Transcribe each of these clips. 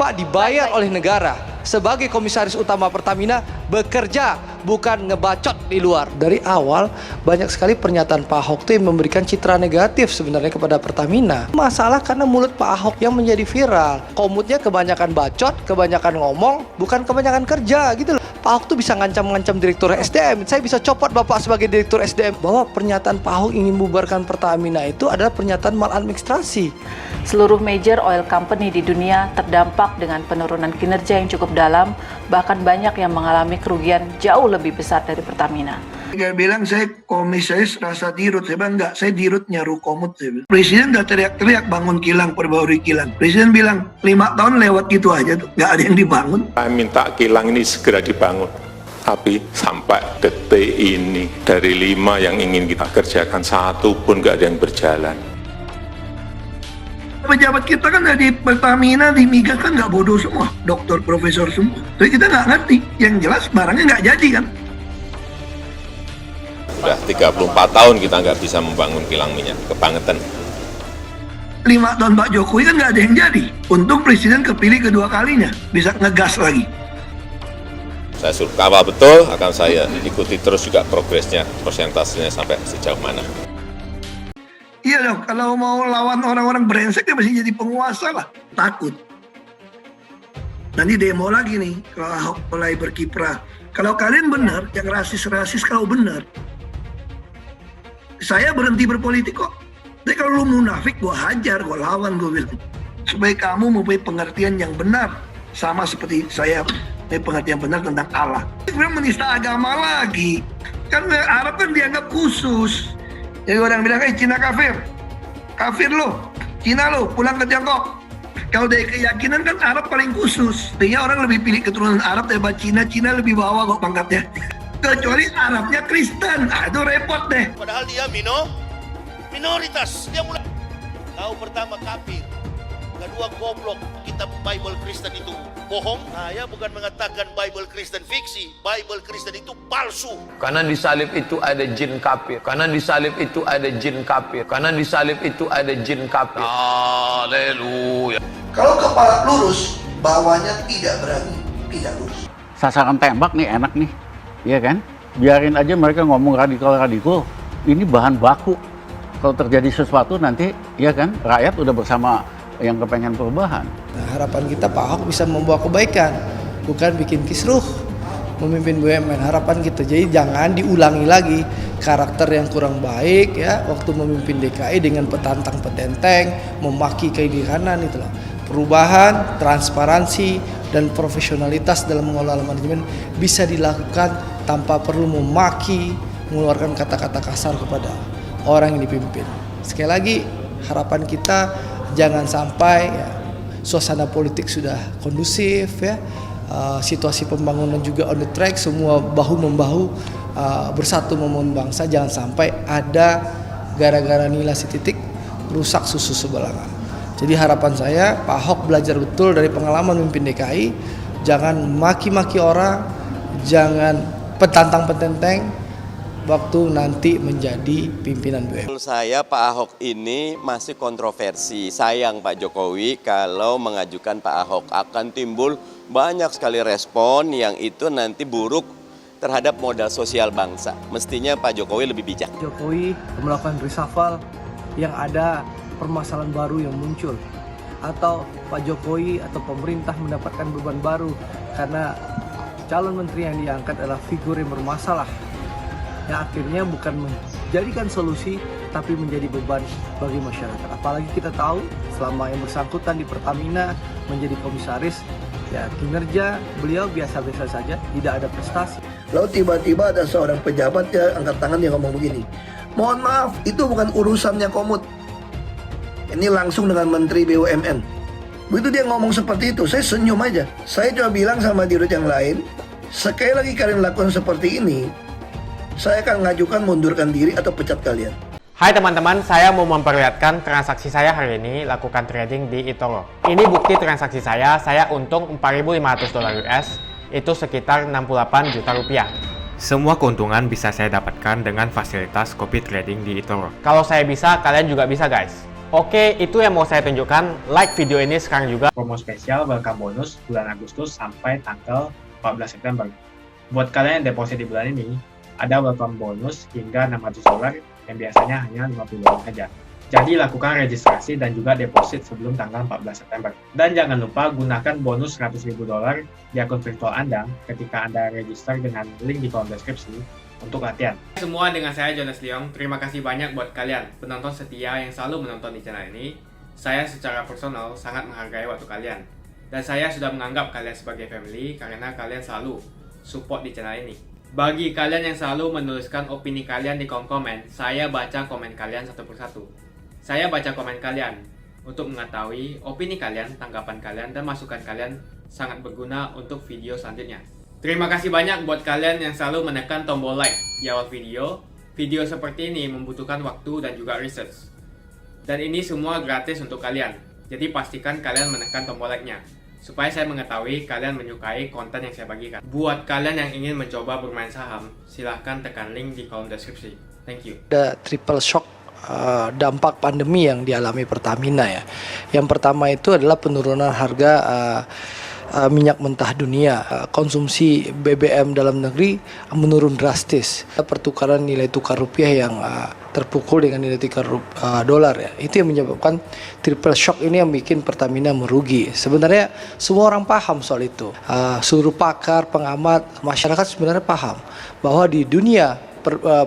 Bapak dibayar oleh negara sebagai komisaris utama Pertamina bekerja, bukan ngebacot di luar. Dari awal banyak sekali pernyataan Pak Ahok itu yang memberikan citra negatif sebenarnya kepada Pertamina. Masalah karena mulut Pak Ahok yang menjadi viral. Komutnya kebanyakan bacot, kebanyakan ngomong, bukan kebanyakan kerja gitu loh. Pak Ahok tuh bisa ngancam-ngancam direktur SDM. Saya bisa copot Bapak sebagai direktur SDM. Bahwa pernyataan Pak Ahok ingin membubarkan Pertamina itu adalah pernyataan maladministrasi. Seluruh major oil company di dunia terdampak dengan penurunan kinerja yang cukup dalam, bahkan banyak yang mengalami kerugian jauh lebih besar dari Pertamina. Dia bilang saya komisaris rasa dirut, saya bilang enggak, saya dirut nyaru komut. Saya bilang. Presiden udah teriak-teriak bangun kilang, perbaharui kilang. Presiden bilang 5 tahun lewat gitu aja tuh, nggak ada yang dibangun. Saya minta kilang ini segera dibangun. Tapi sampai detik ini dari 5 yang ingin kita kerjakan, 1 pun nggak ada yang berjalan. Pejabat kita kan dari Pertamina, di Migas kan nggak bodoh semua, dokter, profesor semua. Jadi kita nggak ngerti. Yang jelas barangnya nggak jadi kan. Sudah 34 tahun kita nggak bisa membangun kilang minyak, kebangetan. 5 tahun Pak Jokowi kan nggak ada yang jadi. Untung Presiden kepilih kedua kalinya, bisa ngegas lagi. Saya suruh kawal betul, akan saya ikuti terus juga progresnya, persentasenya sampai sejauh mana. Iya dong, kalau mau lawan orang-orang brengsek ya mesti jadi penguasa lah. Takut. Nanti demo lagi nih, kalau Ahok mulai berkiprah. Kalau kalian benar, yang rasis-rasis kau benar. Saya berhenti berpolitik kok. Tapi kalau lu munafik, gua hajar, gua lawan, gua bilang. Supaya kamu mempunyai pengertian yang benar. Sama seperti saya mempunyai pengertian benar tentang Allah. Kemudian menista agama lagi. Karena Arab kan dianggap khusus. Jadi orang bilang, Cina kafir. Kafir lo. Cina lo, pulang ke Tiongkok. Kalau dari keyakinan kan Arab paling khusus. Artinya orang lebih pilih keturunan Arab daripada Cina. Cina lebih bawah kok pangkatnya. Kecuali Arabnya Kristen. Nah, itu repot deh. Padahal dia minoritas. Dia mulai tahu pertama kafir. Kedua goblok. Kitab Bible Kristen itu bohong. Saya bukan mengatakan Bible Kristen fiksi. Bible Kristen itu palsu. Karena di salib itu ada jin kafir. Karena di salib itu ada jin kafir. Karena di salib itu ada jin kafir. Haleluya. Kalau kepala lurus, bawahnya tidak berani. Tidak lurus. Sasaran tembak nih enak nih. Iya kan? Biarin aja mereka ngomong radikal-radikal. Ini bahan baku. Kalau terjadi sesuatu nanti, ya kan, rakyat udah bersama yang kepengen perubahan. Nah, harapan kita Pak Ahok bisa membawa kebaikan, bukan bikin kisruh memimpin BUMN. Harapan kita, jadi jangan diulangi lagi karakter yang kurang baik ya waktu memimpin DKI dengan petantang petenteng, memaki kiri kanan itu loh. Perubahan, transparansi dan profesionalitas dalam mengelola manajemen bisa dilakukan tanpa perlu memaki, mengeluarkan kata-kata kasar kepada orang yang dipimpin. Sekali lagi harapan kita jangan sampai ya, suasana politik sudah kondusif ya, situasi pembangunan juga on the track, semua bahu-membahu bersatu membangun bangsa. Jangan sampai ada gara-gara nilai titik rusak susu sebelah. Jadi harapan saya Pak Ahok belajar betul dari pengalaman memimpin DKI, jangan maki-maki orang, jangan petantang petenteng waktu nanti menjadi pimpinan BUMN. Menurut saya Pak Ahok ini masih kontroversi. Sayang Pak Jokowi kalau mengajukan Pak Ahok akan timbul banyak sekali respon yang itu nanti buruk terhadap modal sosial bangsa. Mestinya Pak Jokowi lebih bijak. Jokowi melakukan reshuffle yang ada permasalahan baru yang muncul, atau Pak Jokowi atau pemerintah mendapatkan beban baru karena calon menteri yang diangkat adalah figur yang bermasalah, yang akhirnya bukan menjadikan solusi tapi menjadi beban bagi masyarakat. Apalagi kita tahu selama yang bersangkutan di Pertamina menjadi komisaris, ya kinerja beliau biasa-biasa saja, tidak ada prestasi. Lalu tiba-tiba ada seorang pejabat ya angkat tangan yang ngomong begini, mohon maaf itu bukan urusannya Komut, ini langsung dengan Menteri BUMN. Begitu dia ngomong seperti itu, saya senyum aja. Saya coba bilang sama dirut yang lain, sekali lagi kalian lakukan seperti ini, saya akan mengajukan mundurkan diri atau pecat kalian. Hai teman-teman, saya mau memperlihatkan transaksi saya hari ini lakukan trading di eToro. Ini bukti transaksi saya untung $4.500 US, itu sekitar 68 juta rupiah. Semua keuntungan bisa saya dapatkan dengan fasilitas copy trading di eToro. Kalau saya bisa, kalian juga bisa guys. Oke, itu yang mau saya tunjukkan. Like video ini sekarang juga. Promo spesial welcome bonus bulan Agustus sampai tanggal 14 September. Buat kalian yang deposit di bulan ini, ada welcome bonus hingga $600 yang biasanya hanya $50 saja. Jadi lakukan registrasi dan juga deposit sebelum tanggal 14 September. Dan jangan lupa gunakan bonus $100.000 di akun virtual Anda ketika Anda register dengan link di kolom deskripsi untuk latihan. Semua, dengan saya Jonas Leong. Terima kasih banyak buat kalian penonton setia yang selalu menonton di channel ini. Saya secara personal sangat menghargai waktu kalian. Dan saya sudah menganggap kalian sebagai family karena kalian selalu support di channel ini. Bagi kalian yang selalu menuliskan opini kalian di kolom komen, saya baca komen kalian satu persatu. Saya baca komen kalian untuk mengetahui opini kalian, tanggapan kalian, dan masukan kalian sangat berguna untuk video selanjutnya. Terima kasih banyak buat kalian yang selalu menekan tombol like di awal video. Video seperti ini membutuhkan waktu dan juga research. Dan ini semua gratis untuk kalian. Jadi pastikan kalian menekan tombol like-nya, supaya saya mengetahui kalian menyukai konten yang saya bagikan. Buat kalian yang ingin mencoba bermain saham, silahkan tekan link di kolom deskripsi. Thank you. Ada triple shock dampak pandemi yang dialami Pertamina ya. Yang pertama itu adalah penurunan harga minyak mentah dunia. Konsumsi BBM dalam negeri menurun drastis. Pertukaran nilai tukar rupiah yang terpukul dengan nilai tukar dolar ya. Itu yang menyebabkan triple shock ini yang bikin Pertamina merugi. Sebenarnya semua orang paham soal itu. Seluruh pakar, pengamat, masyarakat sebenarnya paham bahwa di dunia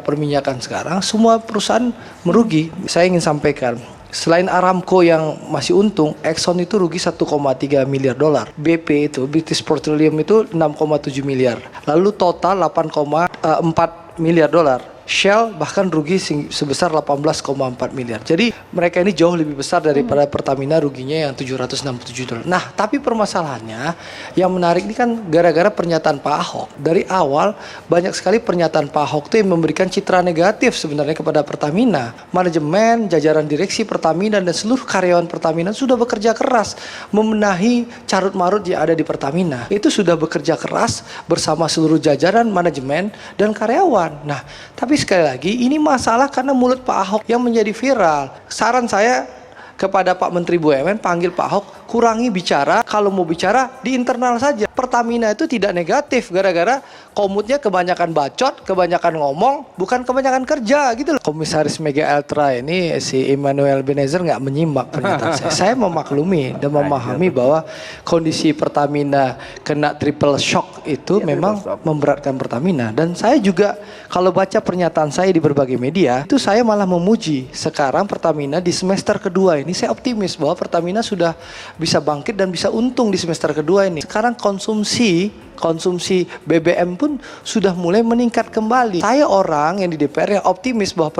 perminyakan sekarang semua perusahaan merugi. Saya ingin sampaikan, selain Aramco yang masih untung, Exxon itu rugi $1,3 miliar. BP itu, British Petroleum itu 6,7 miliar. Lalu total 8,4 miliar dolar. Shell bahkan rugi sebesar 18,4 miliar. Jadi mereka ini jauh lebih besar daripada Pertamina ruginya yang $767. Nah, tapi permasalahannya yang menarik ini kan gara-gara pernyataan Pak Ahok. Dari awal banyak sekali pernyataan Pak Ahok itu yang memberikan citra negatif sebenarnya kepada Pertamina. Manajemen, jajaran direksi Pertamina dan seluruh karyawan Pertamina sudah bekerja keras membenahi carut-marut yang ada di Pertamina. Itu sudah bekerja keras bersama seluruh jajaran manajemen dan karyawan. Nah, tapi sekali lagi ini masalah karena mulut Pak Ahok yang menjadi viral. Saran saya kepada Pak Menteri BUMN, panggil Pak Ahok, kurangi bicara. Kalau mau bicara di internal saja. Pertamina itu tidak negatif gara-gara komutnya kebanyakan bacot, kebanyakan ngomong, bukan kebanyakan kerja gitu loh. Komisaris Mega Ultra ini si Emmanuel Benezer nggak menyimak pernyataan saya. Saya memaklumi dan memahami bahwa kondisi Pertamina kena triple shock itu memang memberatkan Pertamina. Dan saya juga kalau baca pernyataan saya di berbagai media, itu saya malah memuji. Sekarang Pertamina di semester kedua ini saya optimis bahwa Pertamina sudah bisa bangkit dan bisa untung di semester kedua ini. Sekarang konsumsi BBM pun sudah mulai meningkat kembali. Saya orang yang di DPR yang optimis bahwa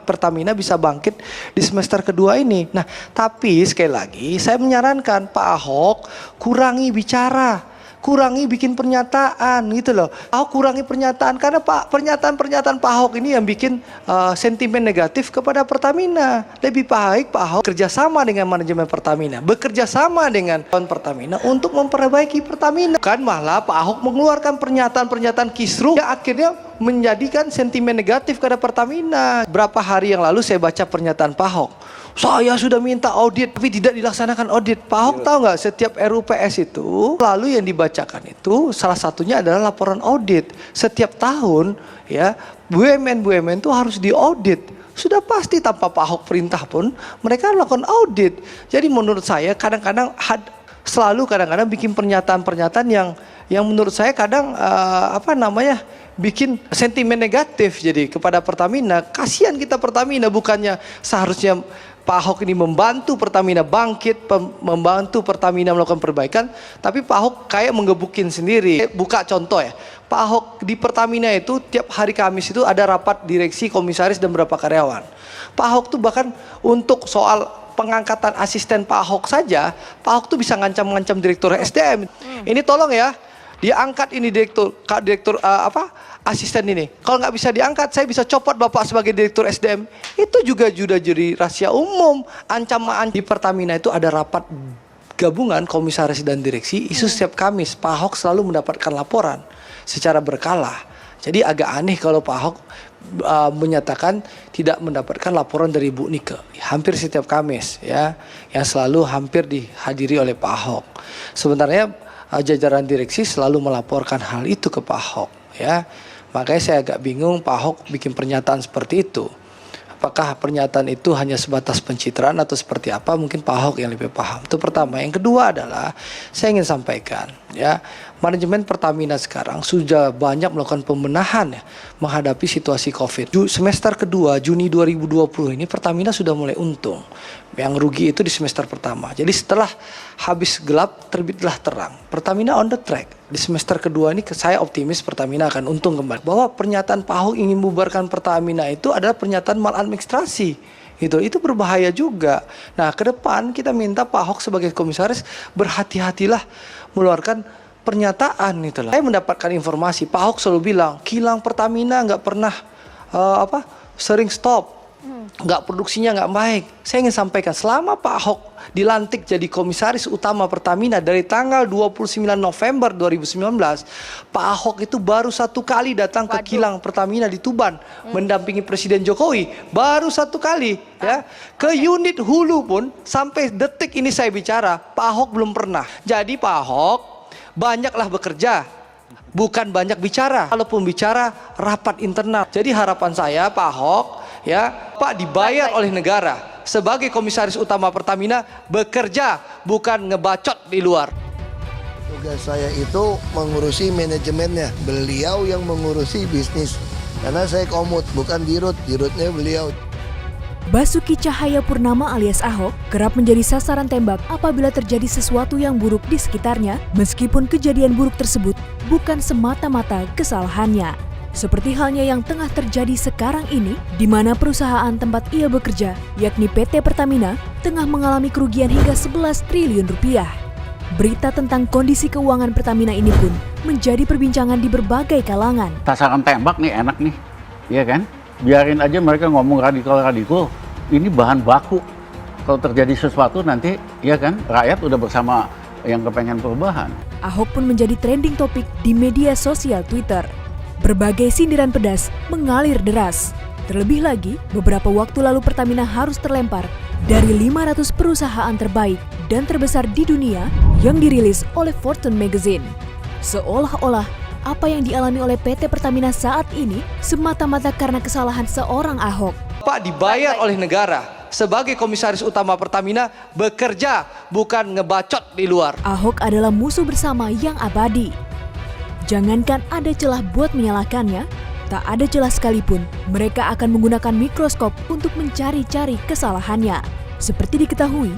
Pertamina bisa bangkit di semester kedua ini. Nah, tapi sekali lagi saya menyarankan Pak Ahok kurangi bicara, kurangi bikin pernyataan gitu loh. Ahok kurangi pernyataan karena pernyataan Pak Ahok ini yang bikin sentimen negatif kepada Pertamina. Lebih baik Pak Ahok kerjasama dengan manajemen Pertamina, bekerja sama dengan Pertamina untuk memperbaiki Pertamina. Kan malah Pak Ahok mengeluarkan pernyataan-pernyataan kisruh yang akhirnya menjadikan sentimen negatif kepada Pertamina. Berapa hari yang lalu saya baca pernyataan Pak Ahok. Saya sudah minta audit tapi tidak dilaksanakan audit. Pak Ahok tahu nggak, setiap RUPS itu lalu yang dibacakan itu salah satunya adalah laporan audit. Setiap tahun ya BUMN itu harus diaudit. Sudah pasti tanpa Pak Ahok perintah pun mereka melakukan audit. Jadi menurut saya kadang-kadang bikin pernyataan-pernyataan yang menurut saya kadang bikin sentimen negatif jadi kepada Pertamina. Kasihan kita Pertamina, bukannya seharusnya Pak Ahok ini membantu Pertamina bangkit, membantu Pertamina melakukan perbaikan, tapi Pak Ahok kayak menggebukin sendiri. Buka contoh ya, Pak Ahok di Pertamina itu tiap hari Kamis itu ada rapat direksi, komisaris dan beberapa karyawan. Pak Ahok tuh bahkan untuk soal pengangkatan asisten Pak Ahok saja, Pak Ahok tuh bisa ngancam-ngancam direktur SDM. Ini tolong ya, diangkat ini direktur asisten ini. Kalau nggak bisa diangkat, saya bisa copot Bapak sebagai direktur SDM. Itu juga jadi rahasia umum. Ancaman di Pertamina itu ada rapat gabungan komisaris dan direksi. Isu setiap Kamis Pak Ahok selalu mendapatkan laporan secara berkala. Jadi agak aneh kalau Pak Ahok menyatakan tidak mendapatkan laporan dari Bu Nike hampir setiap Kamis ya, yang selalu hampir dihadiri oleh Pak Ahok. Sebenarnya jajaran direksi selalu melaporkan hal itu ke Pak Ahok ya. Makanya saya agak bingung Pak Ahok bikin pernyataan seperti itu. Apakah pernyataan itu hanya sebatas pencitraan atau seperti apa? Mungkin Pak Ahok yang lebih paham. Itu pertama. Yang kedua adalah saya ingin sampaikan ya, manajemen Pertamina sekarang sudah banyak melakukan pembenahan ya, menghadapi situasi Covid. Semester kedua Juni 2020 ini Pertamina sudah mulai untung. Yang rugi itu di semester pertama. Jadi setelah habis gelap terbitlah terang. Pertamina on the track. Di semester kedua ini saya optimis Pertamina akan untung kembali. Bahwa pernyataan Pak Ahok ingin membubarkan Pertamina itu adalah pernyataan maladministrasi. Itu berbahaya juga. Nah, ke depan kita minta Pak Ahok sebagai komisaris berhati-hatilah mengeluarkan pernyataan itulah. Saya mendapatkan informasi Pak Ahok selalu bilang kilang Pertamina nggak pernah sering stop. Nggak, produksinya nggak baik. Saya ingin sampaikan selama Pak Ahok dilantik jadi komisaris utama Pertamina dari tanggal 29 November 2019, Pak Ahok itu baru satu kali datang ke kilang Pertamina di Tuban mendampingi Presiden Jokowi, baru satu kali ya. Ke unit hulu pun sampai detik ini saya bicara Pak Ahok belum pernah. Jadi Pak Ahok banyaklah bekerja, bukan banyak bicara. Kalaupun bicara rapat internal. Jadi harapan saya Pak Ahok ya, Pak dibayar oleh negara sebagai komisaris utama Pertamina bekerja, bukan ngebacot di luar. Tugas saya itu mengurusi manajemennya, beliau yang mengurusi bisnis. Karena saya komut, bukan dirutnya beliau. Basuki Cahayapurnama alias Ahok kerap menjadi sasaran tembak apabila terjadi sesuatu yang buruk di sekitarnya, meskipun kejadian buruk tersebut bukan semata-mata kesalahannya. Seperti halnya yang tengah terjadi sekarang ini, di mana perusahaan tempat ia bekerja, yakni PT Pertamina, tengah mengalami kerugian hingga 11 triliun rupiah. Berita tentang kondisi keuangan Pertamina ini pun menjadi perbincangan di berbagai kalangan. Sasaran tembak nih enak nih, iya kan? Biarin aja mereka ngomong radikal-radikal. Ini bahan baku. Kalau terjadi sesuatu nanti, iya kan? Rakyat udah bersama yang kepengen perubahan. Ahok pun menjadi trending topik di media sosial Twitter. Berbagai sindiran pedas mengalir deras. Terlebih lagi, beberapa waktu lalu Pertamina harus terlempar dari 500 perusahaan terbaik dan terbesar di dunia yang dirilis oleh Fortune Magazine. Seolah-olah apa yang dialami oleh PT Pertamina saat ini semata-mata karena kesalahan seorang Ahok. Pak dibayar oleh negara sebagai komisaris utama Pertamina bekerja, bukan ngebacot di luar. Ahok adalah musuh bersama yang abadi. Jangankan ada celah buat menyalahkannya, tak ada celah sekalipun mereka akan menggunakan mikroskop untuk mencari-cari kesalahannya. Seperti diketahui,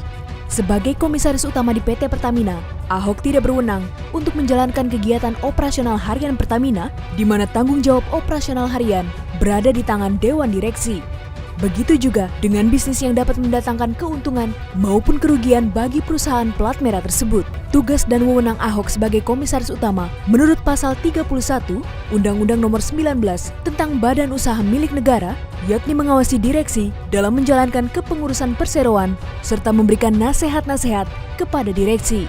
sebagai komisaris utama di PT Pertamina, Ahok tidak berwenang untuk menjalankan kegiatan operasional harian Pertamina, di mana tanggung jawab operasional harian berada di tangan Dewan Direksi. Begitu juga dengan bisnis yang dapat mendatangkan keuntungan maupun kerugian bagi perusahaan plat merah tersebut. Tugas dan wewenang Ahok sebagai komisaris utama menurut pasal 31 Undang-Undang Nomor 19 tentang Badan Usaha Milik Negara, yakni mengawasi direksi dalam menjalankan kepengurusan perseroan serta memberikan nasihat-nasihat kepada direksi.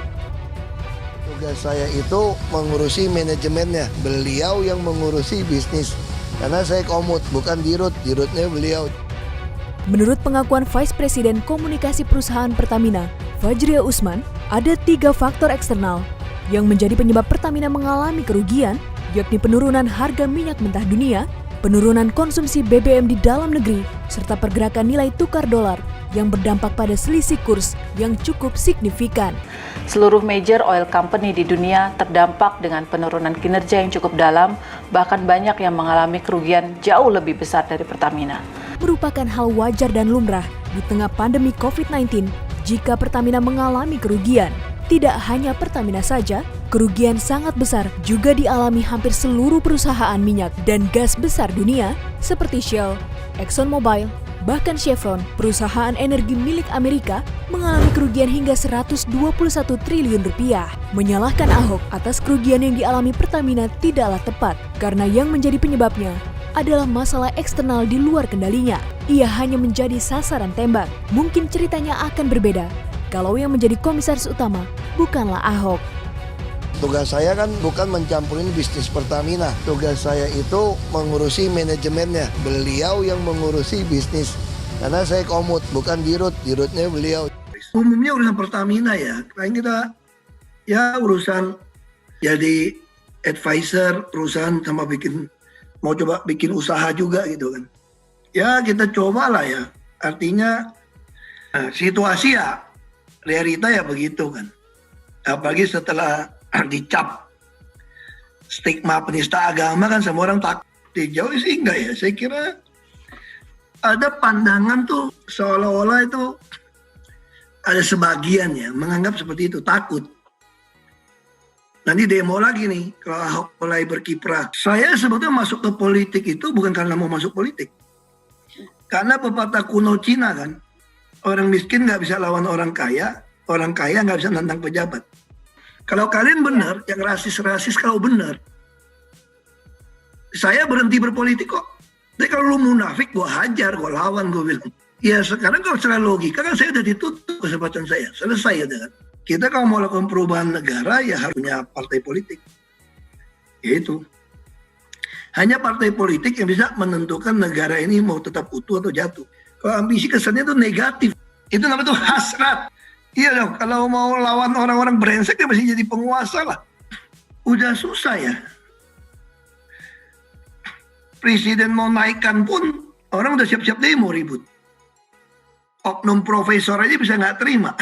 Tugas saya itu mengurusi manajemennya, beliau yang mengurusi bisnis. Karena saya komut, bukan dirutnya beliau. Menurut pengakuan Vice Presiden Komunikasi Perusahaan Pertamina, Fajria Usman, ada 3 faktor eksternal yang menjadi penyebab Pertamina mengalami kerugian, yakni penurunan harga minyak mentah dunia, penurunan konsumsi BBM di dalam negeri, serta pergerakan nilai tukar dolar yang berdampak pada selisih kurs yang cukup signifikan. Seluruh major oil company di dunia terdampak dengan penurunan kinerja yang cukup dalam, bahkan banyak yang mengalami kerugian jauh lebih besar dari Pertamina. Merupakan hal wajar dan lumrah di tengah pandemi COVID-19 jika Pertamina mengalami kerugian. Tidak hanya Pertamina saja, kerugian sangat besar juga dialami hampir seluruh perusahaan minyak dan gas besar dunia seperti Shell, ExxonMobil, bahkan Chevron, perusahaan energi milik Amerika, mengalami kerugian hingga 121 triliun rupiah. Menyalahkan Ahok atas kerugian yang dialami Pertamina tidaklah tepat, karena yang menjadi penyebabnya adalah masalah eksternal di luar kendalinya. Ia hanya menjadi sasaran tembak. Mungkin ceritanya akan berbeda kalau yang menjadi komisaris utama bukanlah Ahok. Tugas saya kan bukan mencampurin bisnis Pertamina. Tugas saya itu mengurusi manajemennya. Beliau yang mengurusi bisnis. Karena saya komut, bukan dirut. Dirutnya beliau. Umumnya urusan Pertamina ya. Karena kita ya urusan jadi advisor perusahaan sama mau coba bikin usaha juga gitu kan. Ya kita cobalah ya. Artinya situasi ya realita ya begitu kan. Apalagi setelah dicap stigma penista agama kan semua orang takut. Jauh sih enggak ya. Saya kira ada pandangan tuh seolah-olah itu ada sebagian ya menganggap seperti itu, takut. Nanti demo lagi nih kalau Ahok mulai berkiprah. Saya sebetulnya masuk ke politik itu bukan karena mau masuk politik. Karena pepatah kuno Cina kan, orang miskin nggak bisa lawan orang kaya nggak bisa nantang pejabat. Kalau kalian benar, yang rasis-rasis kalau benar, saya berhenti berpolitik kok. Tapi kalau lu munafik, gue hajar, gue lawan, gue bilang. Ya sekarang kalau secara logika kan saya udah ditutup kesempatan saya, selesai udah kan. Kita kalau mau lakukan perubahan negara ya harus punya partai politik. Yaitu. Hanya partai politik yang bisa menentukan negara ini mau tetap utuh atau jatuh. Kalau ambisi kesannya itu negatif. Itu namanya tuh hasrat. Iya dong, kalau mau lawan orang-orang brengsek ya mesti jadi penguasa lah. Udah susah ya. Presiden mau naikkan pun orang udah siap-siap demo ribut. Oknum profesor aja bisa nggak terima.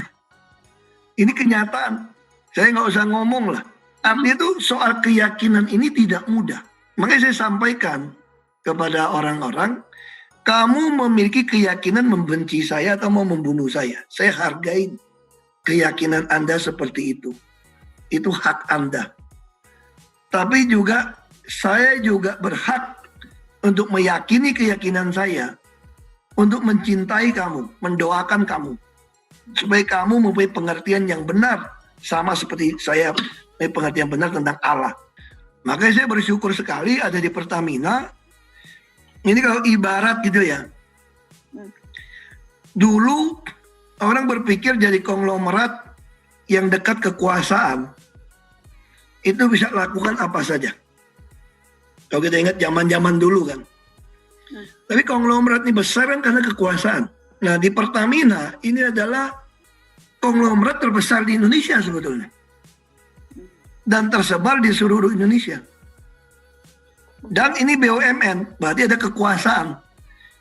Ini kenyataan. Saya nggak usah ngomong lah. Artinya itu soal keyakinan ini tidak mudah. Makanya saya sampaikan kepada orang-orang, kamu memiliki keyakinan membenci saya atau mau membunuh saya. Saya hargain keyakinan Anda seperti itu. Itu hak Anda. Tapi juga saya juga berhak untuk meyakini keyakinan saya, untuk mencintai kamu, mendoakan kamu, supaya kamu mempunyai pengertian yang benar, sama seperti saya mempunyai pengertian benar tentang Allah. Makanya saya bersyukur sekali ada di Pertamina. Ini kalau ibarat gitu ya, dulu orang berpikir jadi konglomerat yang dekat kekuasaan, itu bisa lakukan apa saja. Kalau kita ingat zaman-zaman dulu kan. Tapi konglomerat ini besar kan karena kekuasaan. Nah di Pertamina ini adalah konglomerat terbesar di Indonesia sebetulnya. Dan tersebar di seluruh Indonesia. Dan ini BUMN, berarti ada kekuasaan.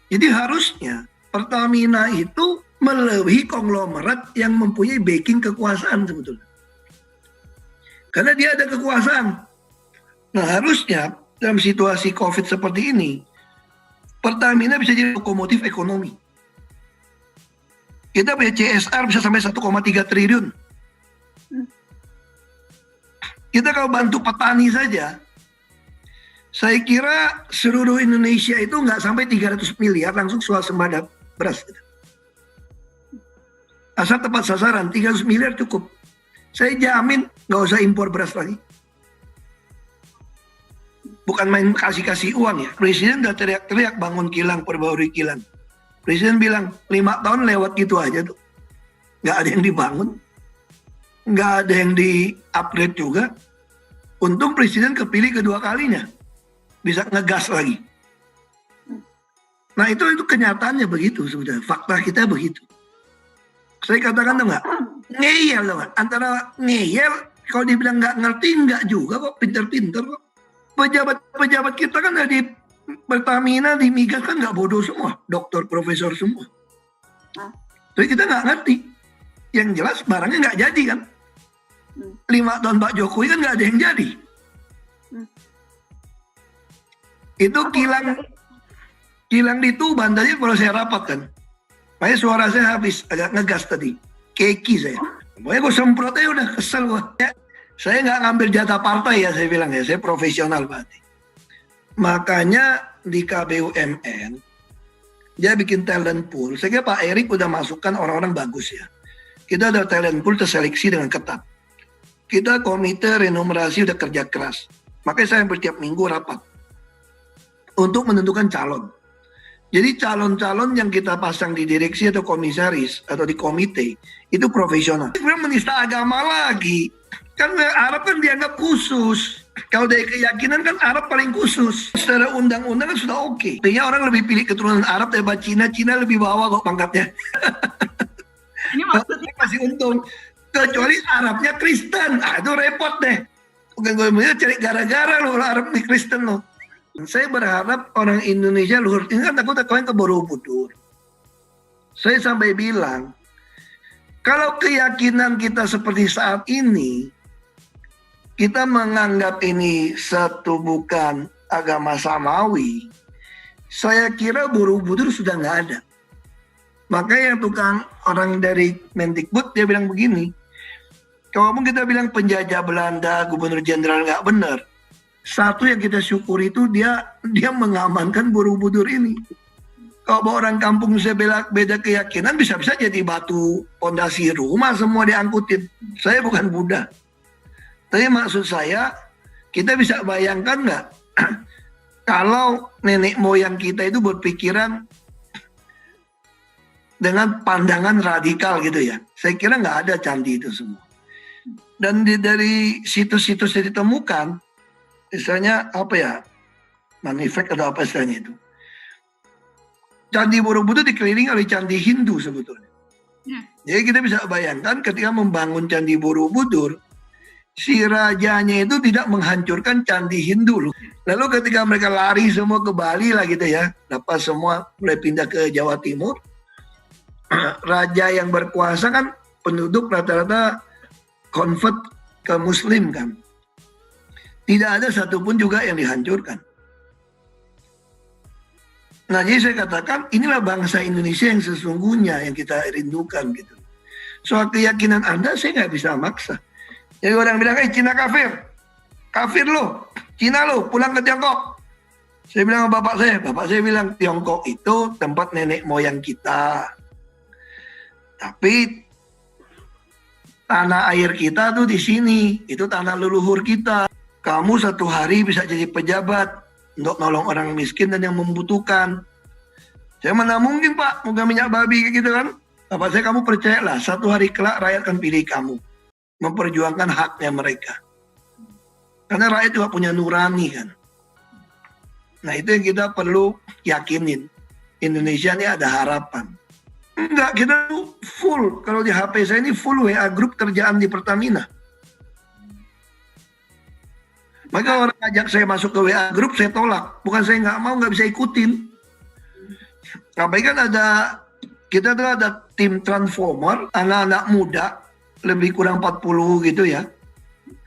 Jadi harusnya Pertamina itu melebihi konglomerat yang mempunyai backing kekuasaan sebetulnya. Karena dia ada kekuasaan. Nah harusnya dalam situasi COVID seperti ini, Pertamina bisa jadi lokomotif ekonomi. Kita punya CSR bisa sampai 1,3 triliun. Kita kalau bantu petani saja, saya kira seluruh Indonesia itu nggak sampai 300 miliar langsung swasembada beras. Asal tepat sasaran, 300 miliar cukup. Saya jamin nggak usah impor beras lagi. Bukan main kasih-kasih uang ya. Presiden udah teriak-teriak bangun kilang, perbarui kilang. Presiden bilang 5 tahun lewat gitu aja tuh. Nggak ada yang dibangun. Nggak ada yang di-upgrade juga. Untung Presiden kepilih kedua kalinya. Bisa ngegas lagi. Nah itu kenyataannya begitu sebetulnya. Fakta kita begitu. Saya katakan tuh nggak? Ngeyel tuh nggak? Antara ngeyel, kalau dibilang nggak ngerti, nggak juga kok. Pinter-pinter kok. Pejabat-pejabat kita kan di Pertamina, di Migas kan nggak bodoh semua. Doktor, profesor semua. Tapi kita nggak ngerti. Yang jelas barangnya nggak jadi kan. 5 tahun Pak Jokowi kan nggak ada yang jadi. Itu kilang di Tuban tadi kalau saya rapat kan. Makanya suara saya habis, agak ngegas tadi. Keki saya. Pokoknya gue semprot aja udah kesel gue. Ya, saya nggak ngambil jatah partai ya saya bilang ya. Saya profesional berarti. Makanya di KBUMN, dia bikin talent pool. Saya kira Pak Erik udah masukkan orang-orang bagus ya. Kita ada talent pool terseleksi dengan ketat. Kita komite renumerasi udah kerja keras. Makanya saya bertiap minggu rapat. Untuk menentukan calon. Jadi calon-calon yang kita pasang di direksi atau komisaris atau di komite itu profesional. Sebenarnya menista agama lagi. Kan Arab kan dianggap khusus. Kalau dari keyakinan kan Arab paling khusus. Secara undang-undang kan sudah oke. Artinya orang lebih pilih keturunan Arab daripada Cina. Cina lebih bawah kok pangkatnya. Ini maksudnya masih untung. Kecuali Arabnya Kristen. Itu repot deh. Bukan gue mau cari gara-gara loh Arab nih Kristen loh. Saya berharap orang Indonesia luhur. Ini kan aku kemarin ke Borobudur. Saya sampai bilang, kalau keyakinan kita seperti saat ini, kita menganggap ini satu bukan agama samawi, saya kira Borobudur sudah nggak ada. Makanya yang tukang orang dari Mendikbud dia bilang begini, kalaupun kita bilang penjajah Belanda, gubernur jenderal nggak benar, satu yang kita syukuri itu dia mengamankan Borobudur ini. Kalau orang kampung saya beda keyakinan, bisa-bisa jadi batu pondasi rumah semua diangkutin. Saya bukan Buddha. Tapi maksud saya, kita bisa bayangkan nggak kalau nenek moyang kita itu berpikiran dengan pandangan radikal gitu ya. Saya kira nggak ada candi itu semua. Dan dari situs-situs yang ditemukan, misalnya apa ya, manifest atau apa istilahnya itu. Candi Borobudur dikelilingi oleh candi Hindu sebetulnya. Jadi kita bisa bayangkan ketika membangun Candi Borobudur, si rajanya itu tidak menghancurkan candi Hindu loh. Lalu ketika mereka lari semua ke Bali lah gitu ya, dapat semua mulai pindah ke Jawa Timur, raja yang berkuasa kan penduduk rata-rata convert ke Muslim kan. Tidak ada satupun juga yang dihancurkan. Nah jadi saya katakan inilah bangsa Indonesia yang sesungguhnya yang kita rindukan gitu. Soal keyakinan Anda saya nggak bisa maksa. Jadi orang bilang, Cina kafir. Kafir lo, Cina lo, pulang ke Tiongkok. Saya bilang sama bapak saya bilang, Tiongkok itu tempat nenek moyang kita. Tapi tanah air kita tuh di sini, itu tanah leluhur kita. Kamu satu hari bisa jadi pejabat untuk nolong orang miskin dan yang membutuhkan. Saya mana mungkin Pak, muka minyak babi kayak gitu kan. Bapak saya, kamu percayalah, satu hari kelak rakyat akan pilih kamu. Memperjuangkan haknya mereka. Karena rakyat juga punya nurani kan. Nah itu yang kita perlu yakinin. Indonesia ini ada harapan. Enggak, kita full. Kalau di HP saya ini full WA grup kerjaan di Pertamina. Maka orang ajak saya masuk ke WA grup, saya tolak. Bukan saya nggak mau, nggak bisa ikutin. Tapi kan kita tuh ada tim transformer, anak-anak muda, lebih kurang 40 gitu ya,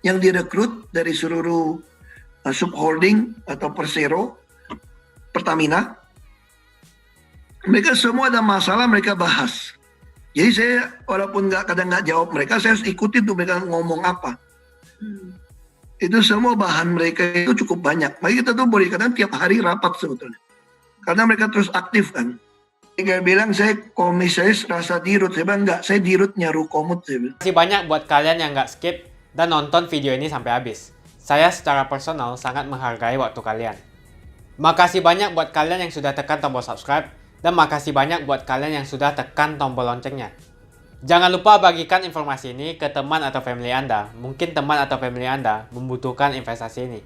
yang direkrut dari seluruh subholding atau Persero, Pertamina. Mereka semua ada masalah, mereka bahas. Jadi saya walaupun kadang nggak jawab mereka, saya harus ikutin tuh mereka ngomong apa. Itu semua bahan mereka itu cukup banyak. Maka kita tuh boleh kadang tiap hari rapat sebetulnya. Karena mereka terus aktif kan. Dia bilang saya komisaris rasa dirut. Saya bilang enggak, saya dirutnya rukomut. Saya bilang. Terima kasih banyak buat kalian yang nggak skip dan nonton video ini sampai habis. Saya secara personal sangat menghargai waktu kalian. Makasih banyak buat kalian yang sudah tekan tombol subscribe. Dan makasih banyak buat kalian yang sudah tekan tombol loncengnya. Jangan lupa bagikan informasi ini ke teman atau family Anda. Mungkin teman atau family Anda membutuhkan investasi ini.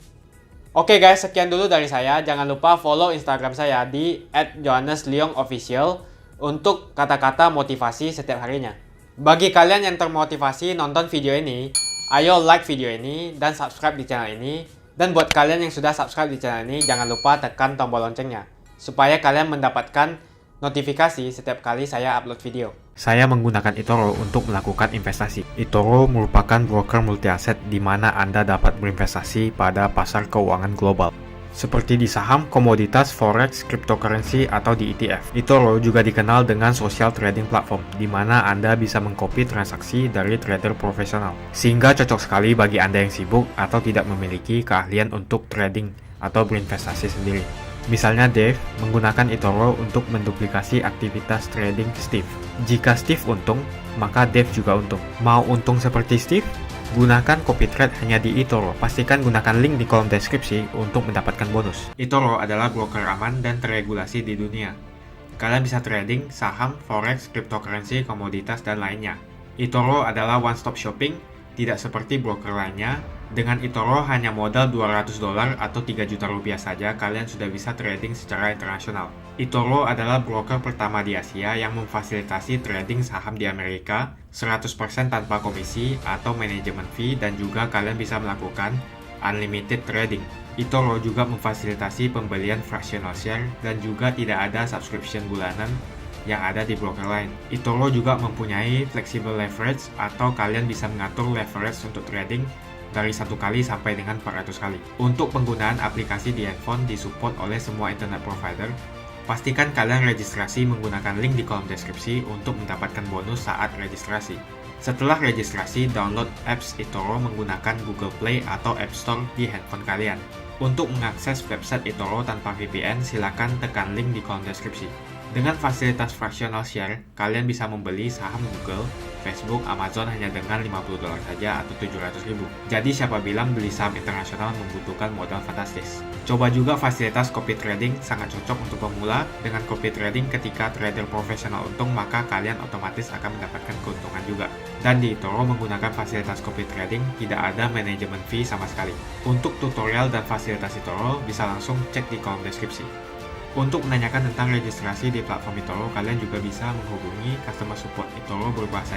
Oke guys, sekian dulu dari saya. Jangan lupa follow Instagram saya di @johannesleongofficial untuk kata-kata motivasi setiap harinya. Bagi kalian yang termotivasi nonton video ini, ayo like video ini dan subscribe di channel ini. Dan buat kalian yang sudah subscribe di channel ini, jangan lupa tekan tombol loncengnya supaya kalian mendapatkan notifikasi setiap kali saya upload video. Saya menggunakan eToro untuk melakukan investasi. eToro merupakan broker multi aset di mana Anda dapat berinvestasi pada pasar keuangan global, seperti di saham, komoditas, forex, cryptocurrency, atau di ETF. eToro juga dikenal dengan social trading platform, di mana Anda bisa mengcopy transaksi dari trader profesional, sehingga cocok sekali bagi Anda yang sibuk atau tidak memiliki keahlian untuk trading atau berinvestasi sendiri. Misalnya Dave menggunakan eToro untuk menduplikasi aktivitas trading Steve. Jika Steve untung, maka Dave juga untung. Mau untung seperti Steve? Gunakan copy trade hanya di eToro. Pastikan gunakan link di kolom deskripsi untuk mendapatkan bonus. eToro adalah broker aman dan terregulasi di dunia. Kalian bisa trading saham, forex, cryptocurrency, komoditas, dan lainnya. eToro adalah one-stop shopping Tidak seperti broker lainnya, dengan eToro hanya modal $200 atau 3 juta rupiah saja kalian sudah bisa trading secara internasional. eToro adalah broker pertama di Asia yang memfasilitasi trading saham di Amerika 100% tanpa komisi atau manajemen fee, dan juga kalian bisa melakukan unlimited trading. eToro juga memfasilitasi pembelian fractional share dan juga tidak ada subscription bulanan yang ada di broker lain. eToro juga mempunyai flexible leverage atau kalian bisa mengatur leverage untuk trading dari 1 kali sampai dengan 400 kali. Untuk penggunaan aplikasi di handphone disupport oleh semua internet provider. Pastikan kalian registrasi menggunakan link di kolom deskripsi untuk mendapatkan bonus saat registrasi. Setelah registrasi, download apps eToro menggunakan Google Play atau App Store di handphone kalian. Untuk mengakses website eToro tanpa VPN, silakan tekan link di kolom deskripsi. Dengan fasilitas fractional share, kalian bisa membeli saham Google, Facebook, Amazon hanya dengan $50 saja atau 700.000. Jadi siapa bilang beli saham internasional membutuhkan modal fantastis. Coba juga fasilitas copy trading, sangat cocok untuk pemula. Dengan copy trading ketika trader profesional untung, maka kalian otomatis akan mendapatkan keuntungan juga. Dan di eToro menggunakan fasilitas copy trading, tidak ada manajemen fee sama sekali. Untuk tutorial dan fasilitas eToro, bisa langsung cek di kolom deskripsi. Untuk menanyakan tentang registrasi di platform eToro, kalian juga bisa menghubungi customer support eToro berbahasa